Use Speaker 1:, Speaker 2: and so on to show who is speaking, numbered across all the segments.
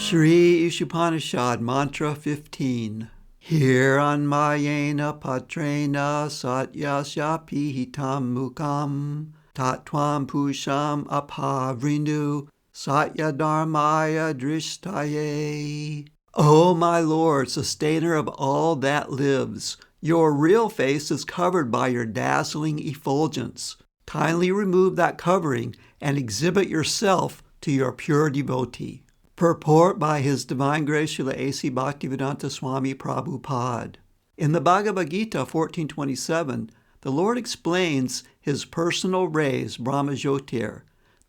Speaker 1: Shri Isopanisad Mantra 15. Hiranmayena patrena satyasya pihitam mukam tatvam pusham apavrindu satya dharmaya drishtaye. O my Lord, sustainer of all that lives, your real face is covered by your dazzling effulgence. Kindly remove that covering and exhibit yourself to your pure devotee. Purport by His Divine Grace Srila A.C. Bhaktivedanta Swami Prabhupada. In the Bhagavad Gita 14:27, the Lord explains His personal rays, Brahma-jyotir,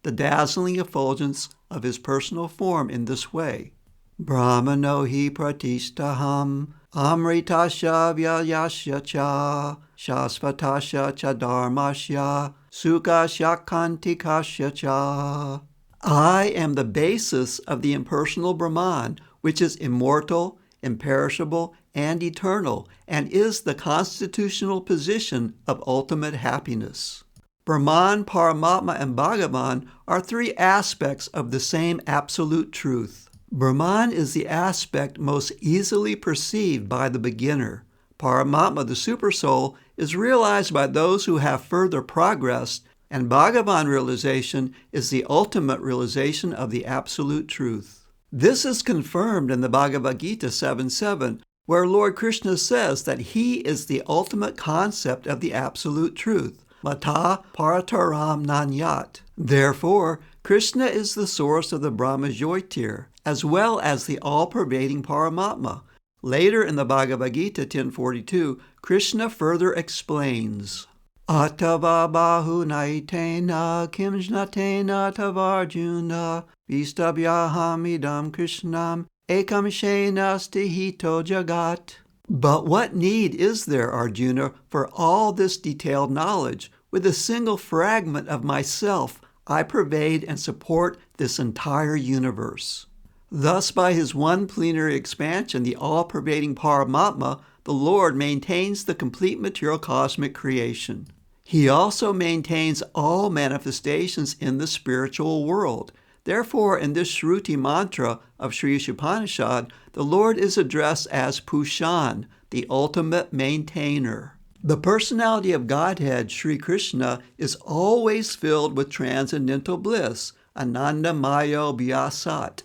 Speaker 1: the dazzling effulgence of His personal form in this way. Brahmano hi pratishtaham amritasya vyayasya cha shasvatasya cha dharmasya sukasya kantikasya cha. I am the basis of the impersonal Brahman, which is immortal, imperishable, and eternal, and is the constitutional position of ultimate happiness. Brahman, Paramatma, and Bhagavan are three aspects of the same absolute truth. Brahman is the aspect most easily perceived by the beginner. Paramatma, the Supersoul, is realized by those who have further progressed, and Bhagavan realization is the ultimate realization of the absolute truth. This is confirmed in the Bhagavad Gita 7:7, where Lord Krishna says that He is the ultimate concept of the absolute truth. Mata parataram nanyat. Therefore, Krishna is the source of the Brahma-jyotir, as well as the all-pervading Paramatma. Later in the Bhagavad Gita 10:42, Krishna further explains, Atava bahu naitena kimjnatena tavarjuna vistabhyaham idam krishnam ekam shenasti hito jagat. But what need is there, Arjuna, for all this detailed knowledge? With a single fragment of myself, I pervade and support this entire universe. Thus, by His one plenary expansion, the all-pervading Paramatma, the Lord maintains the complete material cosmic creation. He also maintains all manifestations in the spiritual world. Therefore, in this Shruti mantra of Sri Upanishad, the Lord is addressed as Pushan, the ultimate maintainer. The personality of Godhead, Sri Krishna, is always filled with transcendental bliss, Ananda Mayo Vyasat.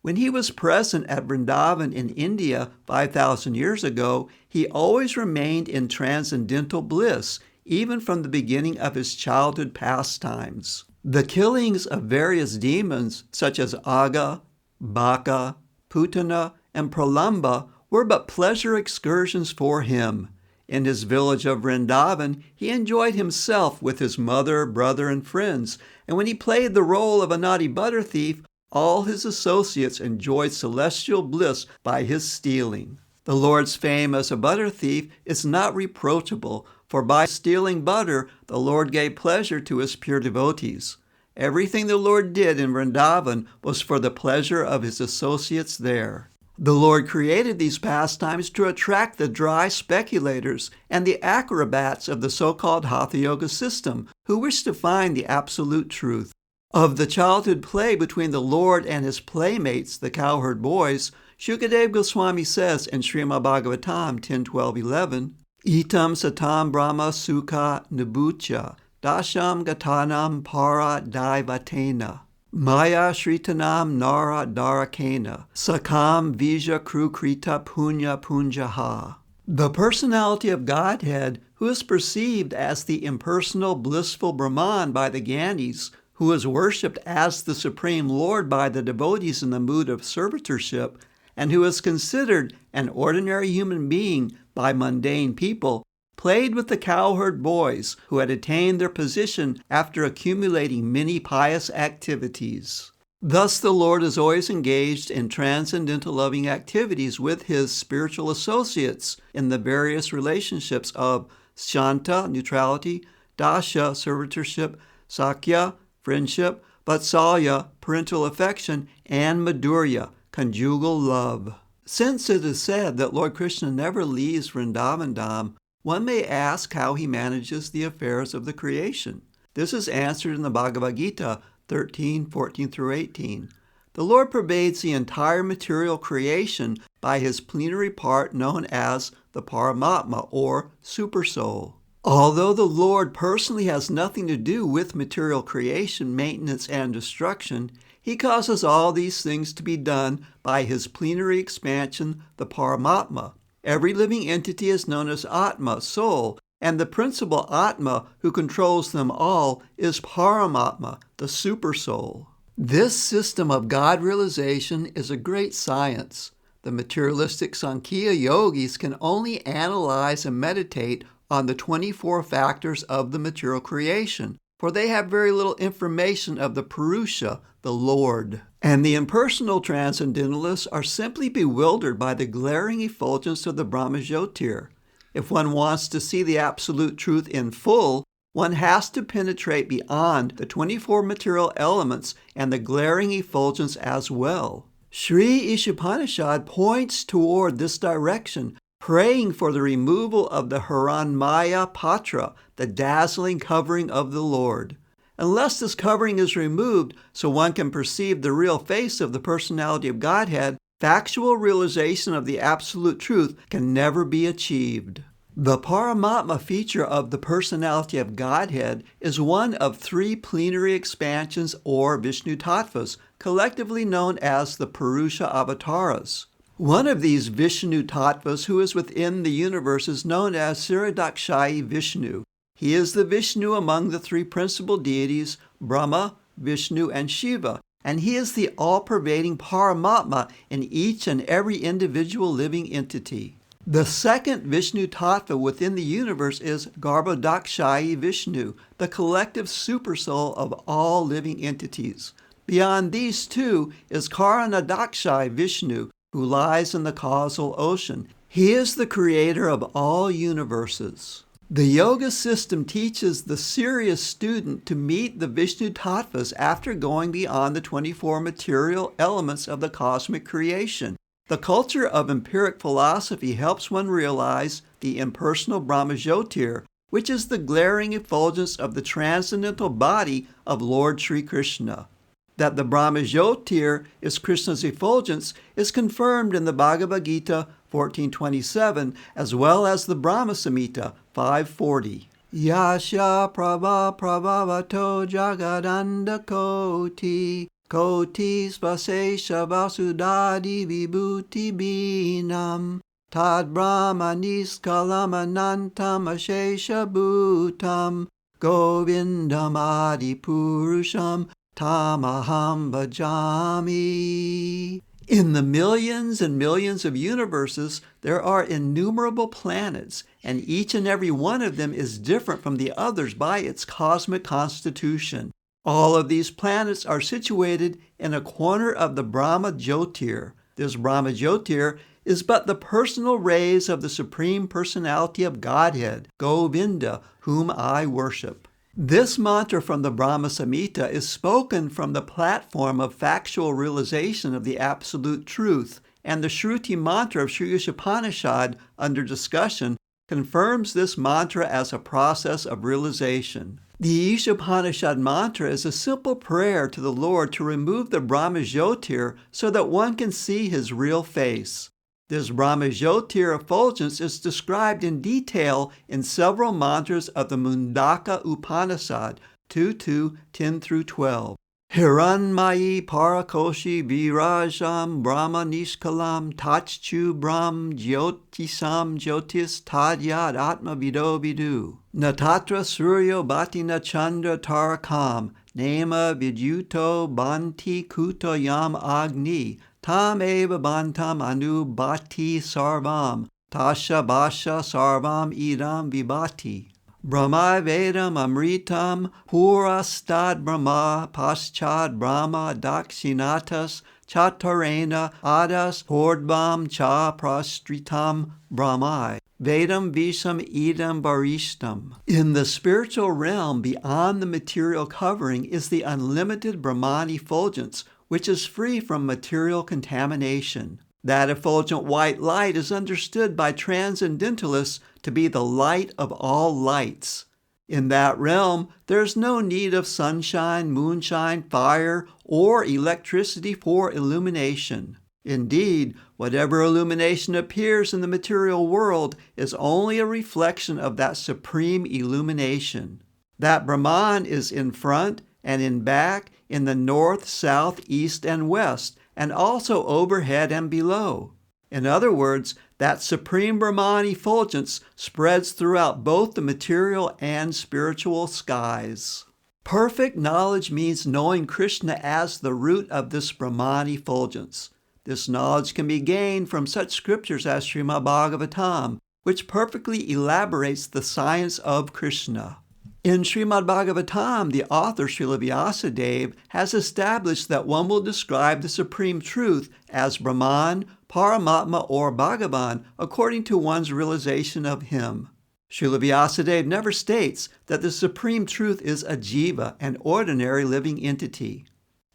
Speaker 1: When He was present at Vrindavan in India 5,000 years ago, He always remained in transcendental bliss, even from the beginning of His childhood pastimes. The killings of various demons, such as Aga, Baka, Putana, and Pralamba, were but pleasure excursions for Him. In His village of Vrindavan, He enjoyed Himself with His mother, brother, and friends, and when He played the role of a naughty butter thief, all His associates enjoyed celestial bliss by His stealing. The Lord's fame as a butter thief is not reproachable, for by stealing butter, the Lord gave pleasure to His pure devotees. Everything the Lord did in Vrindavan was for the pleasure of His associates there. The Lord created these pastimes to attract the dry speculators and the acrobats of the so-called Hatha Yoga system who wish to find the absolute truth. Of the childhood play between the Lord and His playmates, the cowherd boys, Shukadeva Goswami says in Srimad Bhagavatam 10:12-11, Itam satam brahma sukha nibucha dasham gatanam para daivatena maya shritanam nara darakena sakam vija krukrita punya punjaha. The personality of Godhead, who is perceived as the impersonal blissful Brahman by the Gyanis, who is worshipped as the Supreme Lord by the devotees in the mood of servitorship, and who is considered an ordinary human being by mundane people, played with the cowherd boys who had attained their position after accumulating many pious activities. Thus the Lord is always engaged in transcendental loving activities with His spiritual associates in the various relationships of Shanta, neutrality, Dasha, servitorship, Sakya, friendship, Vatsalya, parental affection, and Madhurya, conjugal love. Since it is said that Lord Krishna never leaves Vrindavan Dham, one may ask how He manages the affairs of the creation. This is answered in the Bhagavad Gita 13:14-18. The Lord pervades the entire material creation by his plenary part known as the Paramatma, or Supersoul. Although the Lord personally has nothing to do with material creation, maintenance, and destruction, he causes all these things to be done by his plenary expansion, the Paramatma. Every living entity is known as Atma, soul, and the principal Atma who controls them all is Paramatma, the Supersoul. This system of God realization is a great science. The materialistic Sankhya yogis can only analyze and meditate on the 24 factors of the material creation, for they have very little information of the Purusha, the Lord. And the impersonal transcendentalists are simply bewildered by the glaring effulgence of the Brahmajyotir. If one wants to see the absolute truth in full, one has to penetrate beyond the 24 material elements and the glaring effulgence as well. Sri Isopanishad points toward this direction, praying for the removal of the Hiranmaya Patra, the dazzling covering of the Lord. Unless this covering is removed so one can perceive the real face of the personality of Godhead, factual realization of the absolute truth can never be achieved. The Paramatma feature of the personality of Godhead is one of 3 plenary expansions or Vishnu Tattvas, collectively known as the Purusha Avatars. One of these Vishnu Tattvas who is within the universe is known as Sridakshayi Vishnu. He is the Vishnu among the 3 principal deities, Brahma, Vishnu, and Shiva, and he is the all-pervading Paramatma in each and every individual living entity. The second Vishnu Tattva within the universe is Garbhodakshayi Vishnu, the collective supersoul of all living entities. Beyond these 2 is Karanadakshayi Vishnu, who lies in the causal ocean. He is the creator of all universes. The yoga system teaches the serious student to meet the Vishnu Tattvas after going beyond the 24 material elements of the cosmic creation. The culture of empiric philosophy helps one realize the impersonal Brahmajyotir, which is the glaring effulgence of the transcendental body of Lord Sri Krishna. That the Brahmajyotir is Krishna's effulgence is confirmed in the Bhagavad Gita 14:27, as well as the Brahma Samhita 5:40. Yasya prabha prabhavato jagadanda koti koti svasesha vasudadi vibhuti binam tad brahmanis kalamanantam ashesha bhutam govindam adi purusham tamaham bhajami. In the millions and millions of universes, there are innumerable planets, and each and every one of them is different from the others by its cosmic constitution. All of these planets are situated in a corner of the Brahma Jyotir. This Brahma Jyotir is but the personal rays of the Supreme Personality of Godhead, Govinda, whom I worship. This mantra from the Brahma Samhita is spoken from the platform of factual realization of the absolute truth, and the Shruti mantra of Sri Isopanishad under discussion confirms this mantra as a process of realization. The Isopanisad Mantra is a simple prayer to the Lord to remove the Brahmajyotir so that one can see his real face. This Brahmajyotir effulgence is described in detail in several mantras of the Mundaka Upanisad 2:10-12. Hiranmayi Parakoshi Virajam Brahma Nishkalam Tachchu Brahm Jyotisam Jyotis Tadyad Atma Vido Vidu Natatra Suryo Bhatina Chandra Tarakam Nema Vidyuto Banti Kuto Yam Agni Tam Eva Bantam Anu Bhati Sarvam Tasha Basha Sarvam Idam Vibhati Brahma Vedam Amritam Purastad Brahma Paschad Brahma Dakshinatas Chatarena Adas Hordbam Cha Prastritam Brahmai Vedam Visham Idam Barishtam. In the spiritual realm beyond the material covering is the unlimited Brahman effulgence, which is free from material contamination. That effulgent white light is understood by transcendentalists to be the light of all lights. In that realm, there's no need of sunshine, moonshine, fire, or electricity for illumination. Indeed, whatever illumination appears in the material world is only a reflection of that supreme illumination. That Brahman is in front and in back, in the north, south, east, and west, and also overhead and below. In other words, that supreme Brahman effulgence spreads throughout both the material and spiritual skies. Perfect knowledge means knowing Krishna as the root of this Brahman effulgence. This knowledge can be gained from such scriptures as Srimad Bhagavatam, which perfectly elaborates the science of Krishna. In Srimad Bhagavatam, the author Srila Vyasadeva has established that one will describe the supreme truth as Brahman, Paramatma, or Bhagavan according to one's realization of him. Srila Vyasadeva never states that the supreme truth is a jiva, an ordinary living entity.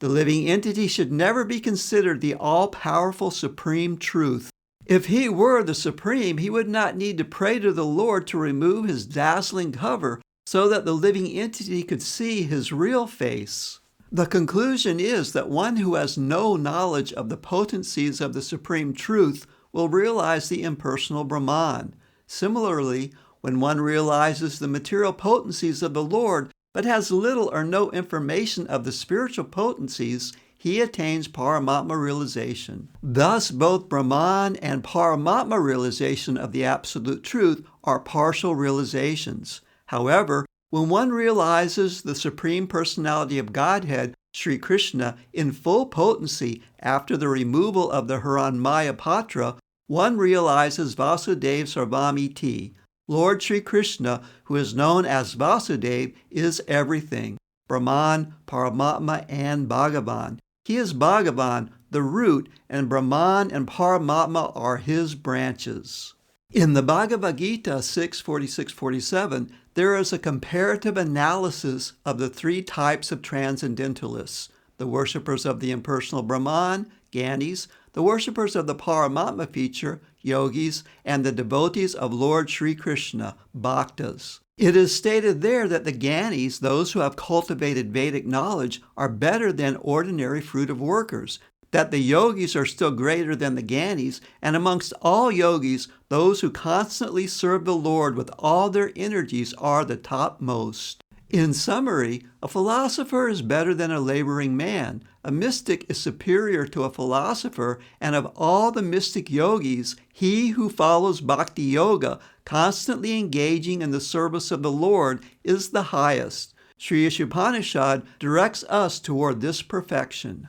Speaker 1: The living entity should never be considered the all-powerful supreme truth. If he were the supreme, he would not need to pray to the Lord to remove his dazzling cover so that the living entity could see his real face. The conclusion is that one who has no knowledge of the potencies of the supreme truth will realize the impersonal Brahman. Similarly, when one realizes the material potencies of the Lord but has little or no information of the spiritual potencies, he attains Paramatma realization. Thus, both Brahman and Paramatma realization of the Absolute Truth are partial realizations. However, when one realizes the Supreme Personality of Godhead, Sri Krishna, in full potency after the removal of the Hiranmaya Patra, one realizes Vasudeva Sarvamiti. Lord Sri Krishna, who is known as Vasudeva, is everything: Brahman, Paramatma, and Bhagavan. He is Bhagavan, the root, and Brahman and Paramatma are his branches. In the Bhagavad Gita 6:46-47, there is a comparative analysis of the three types of transcendentalists: the worshippers of the impersonal Brahman, Gyanis, the worshippers of the Paramatma feature, Yogis, and the devotees of Lord Sri Krishna, Bhaktas. It is stated there that the Gyanis, those who have cultivated Vedic knowledge, are better than ordinary fruitive workers, that the Yogis are still greater than the Gyanis, and amongst all Yogis, those who constantly serve the Lord with all their energies are the topmost. In summary, a philosopher is better than a laboring man. A mystic is superior to a philosopher, and of all the mystic yogis, he who follows bhakti yoga, constantly engaging in the service of the Lord, is the highest. Sri Upanishad directs us toward this perfection.